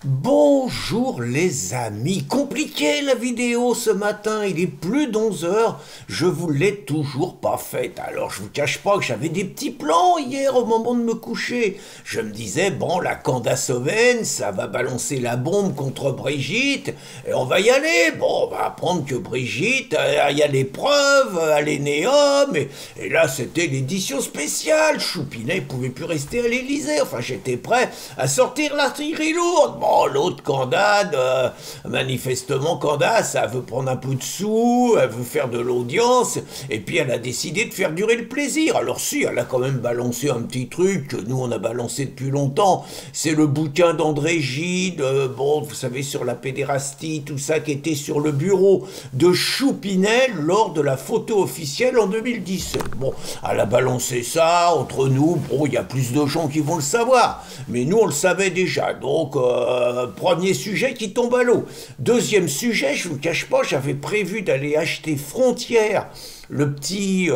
Bonjour les amis, compliqué la vidéo ce matin, il est plus d'11 heures, je vous l'ai toujours pas faite. Alors je vous cache pas que j'avais des petits plans hier au moment de me coucher. Je me disais, bon la Candace Oven, ça va balancer la bombe contre Brigitte, et on va y aller. Bon, on va apprendre que Brigitte, il y a l'épreuve, elle est née homme, et là c'était l'édition spéciale. Choupinet pouvait plus rester à l'Élysée, enfin j'étais prêt à sortir l'artillerie lourde. Bon, l'autre Candace, manifestement Candace, elle veut prendre un peu de sous, elle veut faire de l'audience, et puis elle a décidé de faire durer le plaisir. Alors si, elle a quand même balancé un petit truc que nous on a balancé depuis longtemps, c'est le bouquin d'André Gide, bon, vous savez, sur la pédérastie, tout ça qui était sur le bureau de Choupinet lors de la photo officielle en 2017. Bon, elle a balancé ça, entre nous, bon, il y a plus de gens qui vont le savoir, mais nous on le savait déjà, donc premier sujet qui tombe à l'eau. Deuxième sujet, je vous cache pas, j'avais prévu d'aller acheter Frontières, le petit...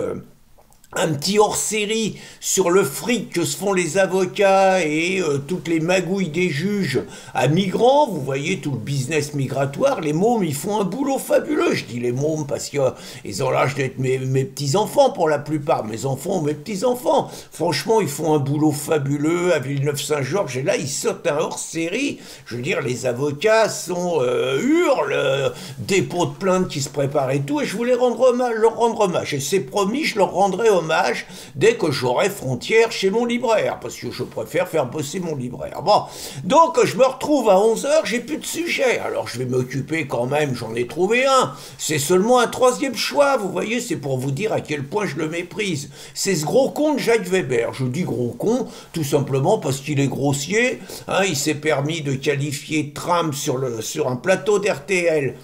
un petit hors-série sur le fric que se font les avocats et toutes les magouilles des juges à migrants. Vous voyez tout le business migratoire. Les mômes, ils font un boulot fabuleux. Je dis les mômes parce qu'ils ont l'âge d'être mes petits-enfants pour la plupart. Mes enfants, mes petits-enfants. Franchement, ils font un boulot fabuleux à Villeneuve-Saint-Georges. Et là, ils sortent un hors-série. Je veux dire, les avocats hurlent, dépôt de plainte qui se prépare et tout. Et je voulais leur rendre hommage. Et c'est promis, je leur rendrai hommage dès que j'aurai Frontières chez mon libraire, parce que je préfère faire bosser mon libraire. Bon, donc je me retrouve à 11 heures, j'ai plus de sujet, alors je vais m'occuper quand même, j'en ai trouvé un, c'est seulement un troisième choix, vous voyez, c'est pour vous dire à quel point je le méprise. C'est ce gros con de Jacques Weber, je dis gros con, tout simplement parce qu'il est grossier, hein, il s'est permis de qualifier Trump sur un plateau d'RTL.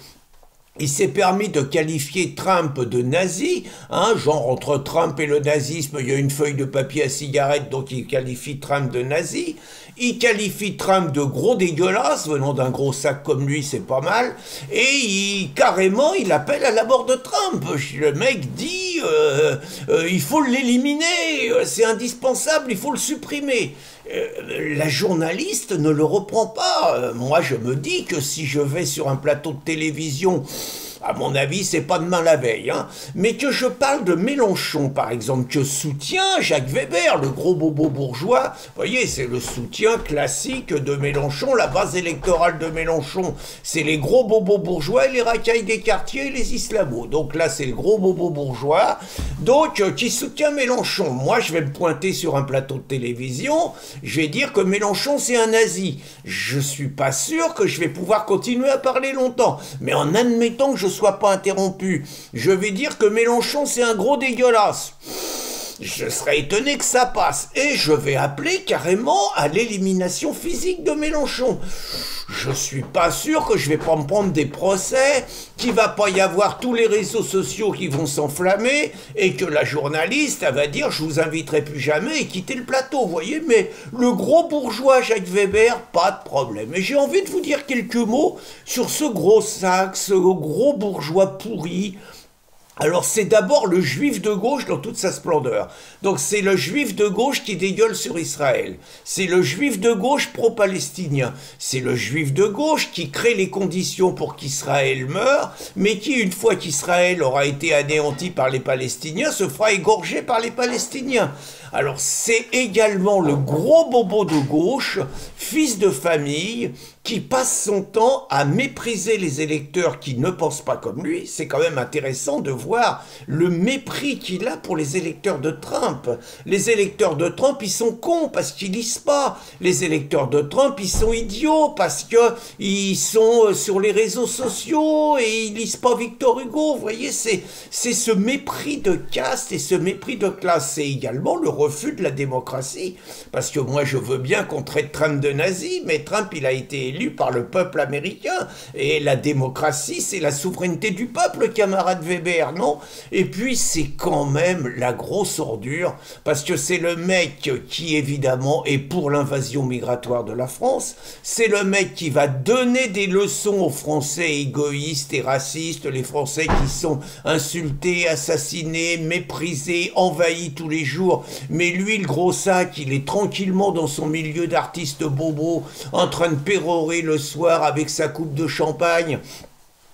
Il s'est permis de qualifier Trump de nazi, hein, genre entre Trump et le nazisme, il y a une feuille de papier à cigarette, donc il qualifie Trump de nazi. Il qualifie Trump de gros dégueulasse, venant d'un gros sac comme lui, c'est pas mal. Et carrément, il appelle à la mort de Trump. Le mec dit, il faut l'éliminer, c'est indispensable, il faut le supprimer. La journaliste ne le reprend pas. Moi, je me dis que si je vais sur un plateau de télévision, à mon avis, c'est pas demain la veille, hein, mais que je parle de Mélenchon, par exemple, que soutient Jacques Weber, le gros bobo bourgeois. Vous voyez, c'est le soutien classique de Mélenchon, la base électorale de Mélenchon. C'est les gros bobos bourgeois et les racailles des quartiers et les islamos. Donc là, c'est le gros bobo bourgeois, donc qui soutient Mélenchon. Moi, je vais me pointer sur un plateau de télévision, je vais dire que Mélenchon, c'est un nazi. Je suis pas sûr que je vais pouvoir continuer à parler longtemps, mais en admettant que je sois pas interrompu, je vais dire que Mélenchon c'est un gros dégueulasse. Je serais étonné que ça passe. Et je vais appeler carrément à l'élimination physique de Mélenchon. Je suis pas sûr que je vais pas me prendre des procès, qu'il va pas y avoir tous les réseaux sociaux qui vont s'enflammer, et que la journaliste, elle va dire, je vous inviterai plus jamais et quitter le plateau, vous voyez, mais le gros bourgeois Jacques Weber, pas de problème. Et j'ai envie de vous dire quelques mots sur ce gros sac, ce gros bourgeois pourri. Alors c'est d'abord le juif de gauche dans toute sa splendeur. Donc c'est le juif de gauche qui dégueule sur Israël. C'est le juif de gauche pro-palestinien. C'est le juif de gauche qui crée les conditions pour qu'Israël meure, mais qui, une fois qu'Israël aura été anéanti par les Palestiniens, se fera égorger par les Palestiniens. Alors c'est également le gros bobo de gauche, fils de famille, qui passe son temps à mépriser les électeurs qui ne pensent pas comme lui. C'est quand même intéressant de voir le mépris qu'il a pour les électeurs de Trump. Les électeurs de Trump, ils sont cons parce qu'ils lisent pas. Les électeurs de Trump, ils sont idiots parce qu'ils sont sur les réseaux sociaux et ils lisent pas Victor Hugo. Vous voyez, c'est ce mépris de caste et ce mépris de classe. C'est également le refus de la démocratie. Parce que moi, je veux bien qu'on traite Trump de nazi, mais Trump, il a été élu par le peuple américain. Et la démocratie, c'est la souveraineté du peuple, camarade Weber. concernant. Et puis c'est quand même la grosse ordure, parce que c'est le mec qui évidemment est pour l'invasion migratoire de la France, c'est le mec qui va donner des leçons aux Français égoïstes et racistes, les Français qui sont insultés, assassinés, méprisés, envahis tous les jours, mais lui le gros sac, il est tranquillement dans son milieu d'artistes bobos, en train de pérorer le soir avec sa coupe de champagne,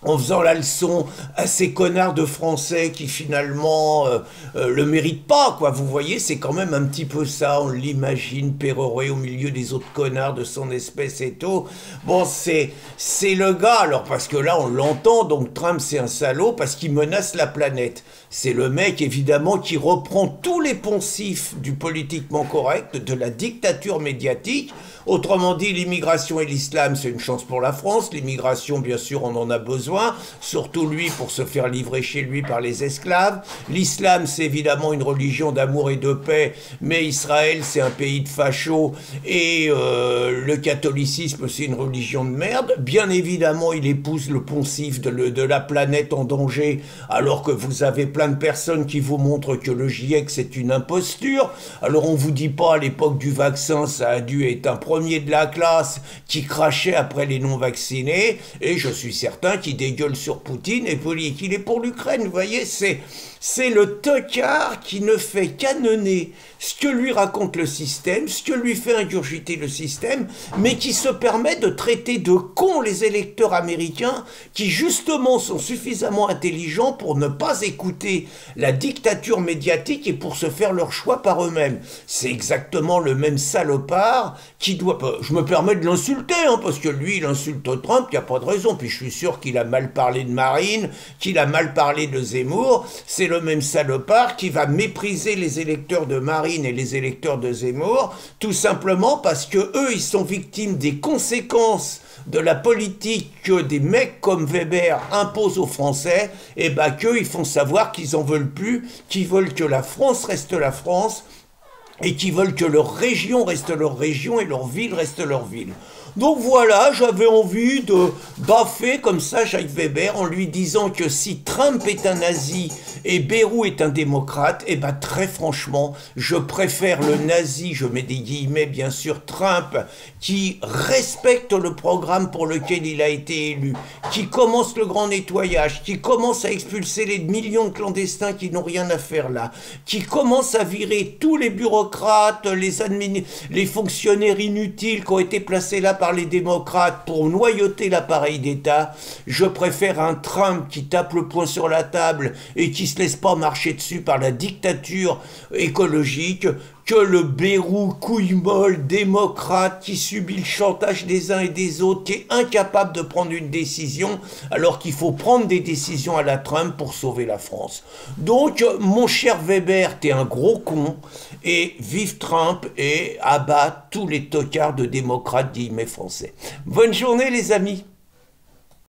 en faisant la leçon à ces connards de Français qui finalement le méritent pas, quoi. Vous voyez, c'est quand même un petit peu ça, on l'imagine pérorer au milieu des autres connards de son espèce et tout. Bon, c'est le gars, alors, parce que là, on l'entend, donc Trump, c'est un salaud, parce qu'il menace la planète. C'est le mec, évidemment, qui reprend tous les poncifs du politiquement correct, de la dictature médiatique. Autrement dit, l'immigration et l'islam, c'est une chance pour la France. L'immigration, bien sûr, on en a besoin, surtout lui pour se faire livrer chez lui par les esclaves. L'islam, c'est évidemment une religion d'amour et de paix, mais Israël, c'est un pays de fachos, et le catholicisme, c'est une religion de merde. Bien évidemment, il épouse le poncif de la planète en danger, alors que vous avez plein de personnes qui vous montrent que le GIEC, c'est une imposture. Alors on vous dit pas, à l'époque du vaccin, ça a dû être un premier de la classe qui crachait après les non-vaccinés, et je suis certain qu'il dégueule sur Poutine et qu'il est pour l'Ukraine. Vous voyez, c'est le tocard qui ne fait qu'annonner ce que lui raconte le système, ce que lui fait ingurgiter le système, mais qui se permet de traiter de cons les électeurs américains qui justement sont suffisamment intelligents pour ne pas écouter la dictature médiatique et pour se faire leur choix par eux-mêmes. C'est exactement le même salopard qui doit... Je me permets de l'insulter, hein, parce que lui, il insulte Trump, il n'y a pas de raison, puis je suis sûr qu'il a mal parlé de Marine, qu'il a mal parlé de Zemmour. C'est le même salopard qui va mépriser les électeurs de Marine et les électeurs de Zemmour, tout simplement parce que eux, ils sont victimes des conséquences de la politique que des mecs comme Weber imposent aux Français, et bah qu'eux, ils font savoir qu'ils en veulent plus, qu'ils veulent que la France reste la France, et qui veulent que leur région reste leur région et leur ville reste leur ville. Donc voilà, j'avais envie de baffer comme ça Jacques Weber en lui disant que si Trump est un nazi et Bayrou est un démocrate, et ben très franchement, je préfère le nazi, je mets des guillemets bien sûr, Trump, qui respecte le programme pour lequel il a été élu, qui commence le grand nettoyage, qui commence à expulser les millions de clandestins qui n'ont rien à faire là, qui commence à virer tous les bureaucrates, les fonctionnaires inutiles qui ont été placés là par les démocrates pour noyauter l'appareil d'État. Je préfère un Trump qui tape le poing sur la table et qui se laisse pas marcher dessus par la dictature écologique que le Bayrou couille molle démocrate qui subit le chantage des uns et des autres, qui est incapable de prendre une décision alors qu'il faut prendre des décisions à la Trump pour sauver la France. Donc, mon cher Weber, t'es un gros con, et vive Trump et abat tous les tocards de démocrates guillemets français. Bonne journée les amis.